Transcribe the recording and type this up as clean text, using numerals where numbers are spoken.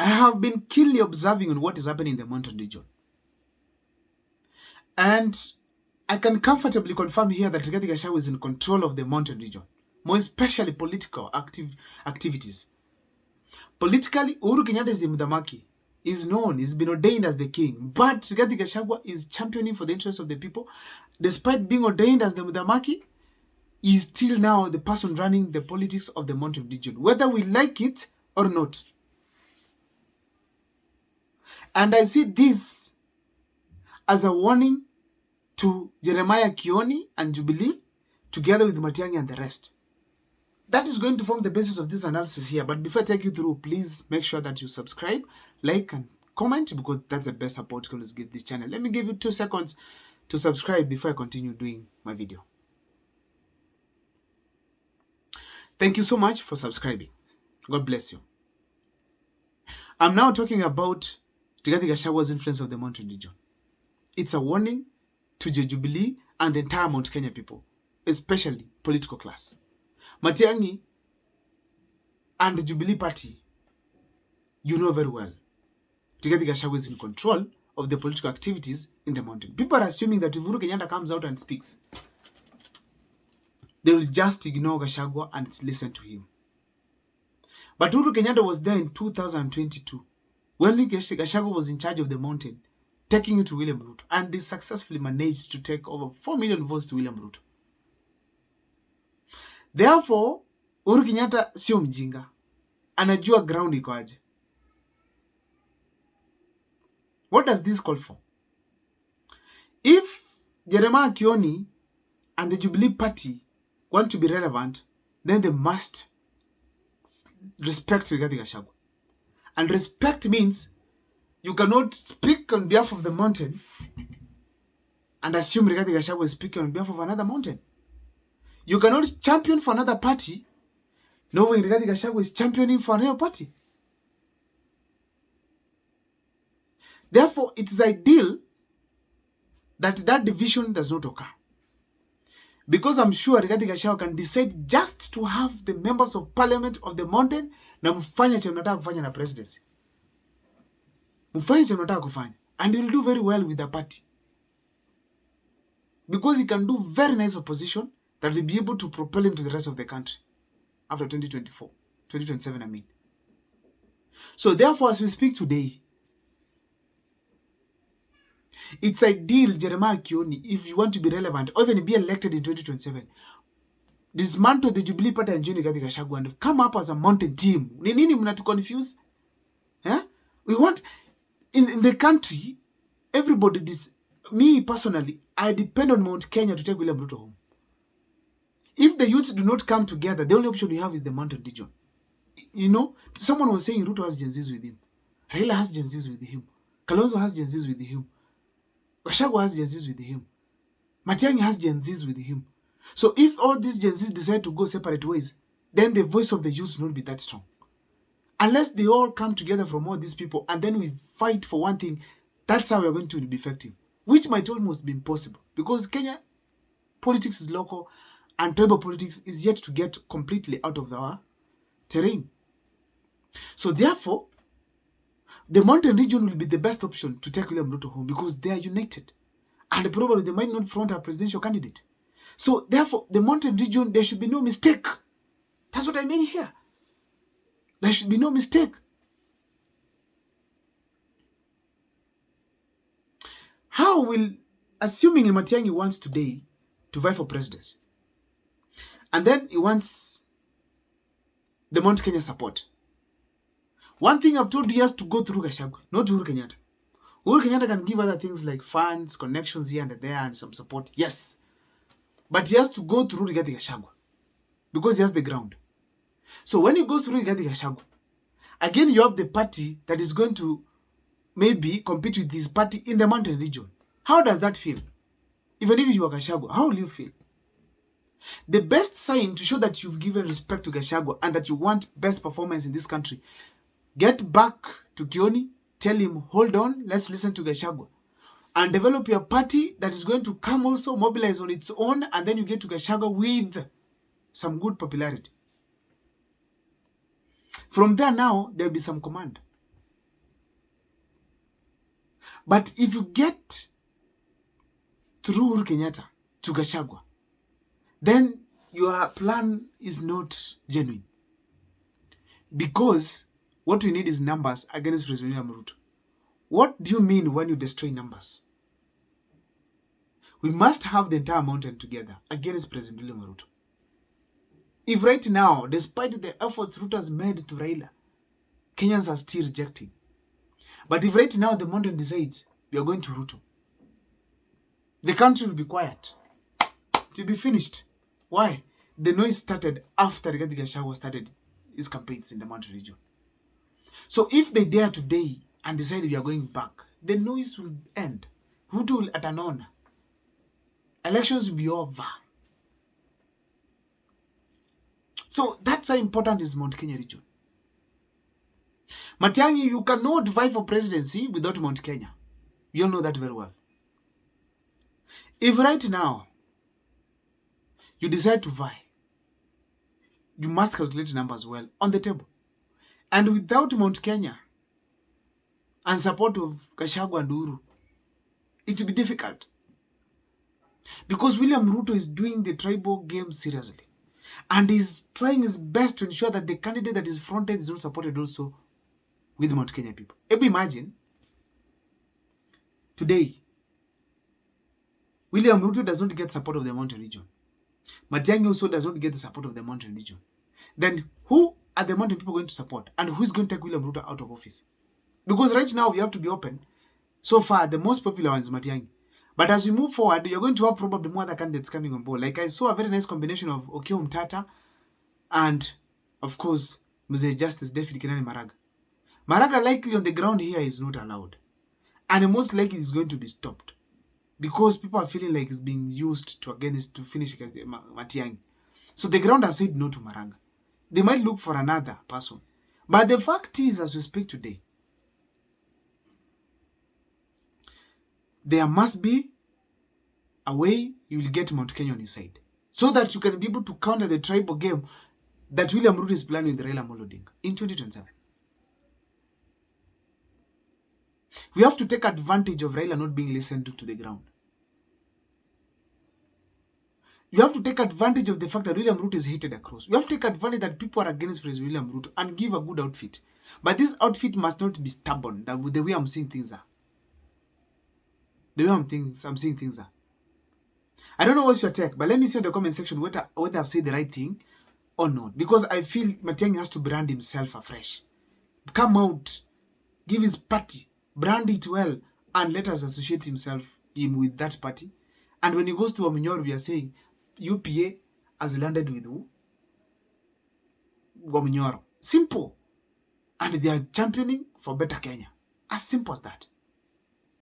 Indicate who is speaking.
Speaker 1: I have been keenly observing on what is happening in the mountain region. And I can comfortably confirm here that Rigathi Gachagua is in control of the mountain region, more especially political activities. Politically, Uhuru Kenyatta is the Mudamaki. Is known, he's been ordained as the king. But Rigathi Gachagua is championing for the interests of the people. Despite being ordained as the Mudamaki, he is still now the person running the politics of the mountain region, whether we like it or not. And I see this as a warning to Jeremiah Kioni and Jubilee, together with Matiangi and the rest. That is going to form the basis of this analysis here. But before I take you through, please make sure that you subscribe, like, and comment, because that's the best support you can give this channel. Let me give you 2 seconds to subscribe before I continue doing my video. Thank you so much for subscribing. God bless you. I'm now talking about Rigathi Gachagua's influence of the mountain region. It's a warning to Jubilee and the entire Mount Kenya people, especially political class. Matiangi and the Jubilee Party, you know very well, Rigathi Gachagua is in control of the political activities in the mountain. People are assuming that if Uhuru Kenyatta comes out and speaks, they will just ignore Gachagua and listen to him. But Uhuru Kenyatta was there in 2022 when Gachagua was in charge of the mountain, taking it to William Ruto, and they successfully managed to take over 4 million votes to William Ruto. Therefore, Uhuru Kenyatta sio mjinga. Anajua ground iko aje. What does this call for? If Jeremiah Kioni and the Jubilee Party want to be relevant, then they must respect Rigathi Gachagua. And respect means you cannot speak on behalf of the mountain and assume Rigathi Gachagua is speaking on behalf of another mountain. You cannot champion for another party knowing Rigathi Gachagua is championing for another party. Therefore, it is ideal that that division does not occur. Because I'm sure Rigathi Gachagua can decide just to have the members of parliament of the mountain na mfanya chenye mnataka kufanya na presidency. Mfanya chenye mnataka kufanya. And he will do very well with the party. Because he can do very nice opposition that will be able to propel him to the rest of the country after 2027, I mean. So therefore, as we speak today, it's ideal, Jeremiah Kioni, if you want to be relevant or even be elected in 2027, dismantle the Jubilee Party and join Rigathi Gachagua and come up as a mountain team. Ni nini mnatu confuse? Eh? We want, in the country, everybody, me personally, I depend on Mount Kenya to take William Ruto home. If the youths do not come together, the only option we have is the mountain region. You know, someone was saying Ruto has Gen Zs with him. Raila has Gen Zs with him. Kalonzo has Gen Zs with him. Gachagua has Gen Zs with him. Matiangi has Gen Zs with him. So if all these Gen Zs decide to go separate ways, then the voice of the youth will not be that strong. Unless they all come together from all these people and then we fight for one thing, that's how we're going to be effective. Which might almost be impossible. Because Kenya politics is local and tribal politics is yet to get completely out of our terrain. So therefore, the mountain region will be the best option to take William Ruto home because they are united. And probably they might not front a presidential candidate. So therefore, the mountain region, there should be no mistake. That's what I mean here. There should be no mistake. How will, assuming Matiangi wants today to vie for presidency, and then he wants the Mount Kenya support. One thing I've told you, he has to go through Gachagua, not Uhuru Kenyatta. Uhuru Kenyatta can give other things like funds, connections here and there, and some support, yes. But he has to go through Rigathi Gachagua because he has the ground. So when he goes through Rigathi Gachagua, again you have the party that is going to maybe compete with this party in the mountain region. How does that feel? Even if you are Gachagua, how will you feel? The best sign to show that you've given respect to Gachagua and that you want best performance in this country, get back to Kioni, tell him, hold on, let's listen to Gachagua. And develop your party that is going to come also, mobilize on its own, and then you get to Gachagua with some good popularity. From there now, there will be some command. But if you get through Uhuru Kenyatta to Gachagua, then your plan is not genuine. Because what we need is numbers against President William Ruto. What do you mean when you destroy numbers? We must have the entire mountain together against President William Ruto. If right now, despite the efforts Ruto has made to Raila, Kenyans are still rejecting. But if right now the mountain decides we are going to Ruto, the country will be quiet. It will be finished. Why? The noise started after Rigathi Gachagua started his campaigns in the mountain region. So if they dare today and decide we are going back, the noise will end. Ruto will atanona. Elections will be over. So that's how important is Mount Kenya region. Matiangi, you cannot vie for presidency without Mount Kenya. You all know that very well. If right now you decide to vie, you must calculate numbers well on the table. And without Mount Kenya and support of Gachagua and Uhuru, it will be difficult. Because William Ruto is doing the tribal game seriously. And is trying his best to ensure that the candidate that is fronted is not supported also with Mount Kenya people. Maybe imagine, today, William Ruto does not get support of the mountain region. Matiangi also does not get the support of the mountain region. Then who are the mountain people going to support? And who is going to take William Ruto out of office? Because right now we have to be open. So far, the most popular one is Matiangi. But as we move forward, you're going to have probably more other candidates coming on board. Like I saw a very nice combination of Okiya Mtata and, of course, Mzee Justice David Kinani Maraga. Maraga likely on the ground here is not allowed. And most likely is going to be stopped. Because people are feeling like it's being used to finish Matiangi. So the ground has said no to Maraga. They might look for another person. But the fact is, as we speak today, there must be a way you will get Mount Kenya on his side. So that you can be able to counter the tribal game that William Ruto is planning with Raila Amolo Odinga in 2027. We have to take advantage of Raila not being listened to the ground. You have to take advantage of the fact that William Ruto is hated across. You have to take advantage that people are against President William Ruto and give a good outfit. But this outfit must not be stubborn, the way I'm seeing things are. The way I'm seeing things are. I don't know what's your take, but let me see in the comment section whether I've said the right thing or not. Because I feel Matiangi has to brand himself afresh. Come out, give his party, brand it well, and let us associate him with that party. And when he goes to Wamunyoro, we are saying UPA has landed with who? Wamunyoro. Simple. And they are championing for better Kenya. As simple as that.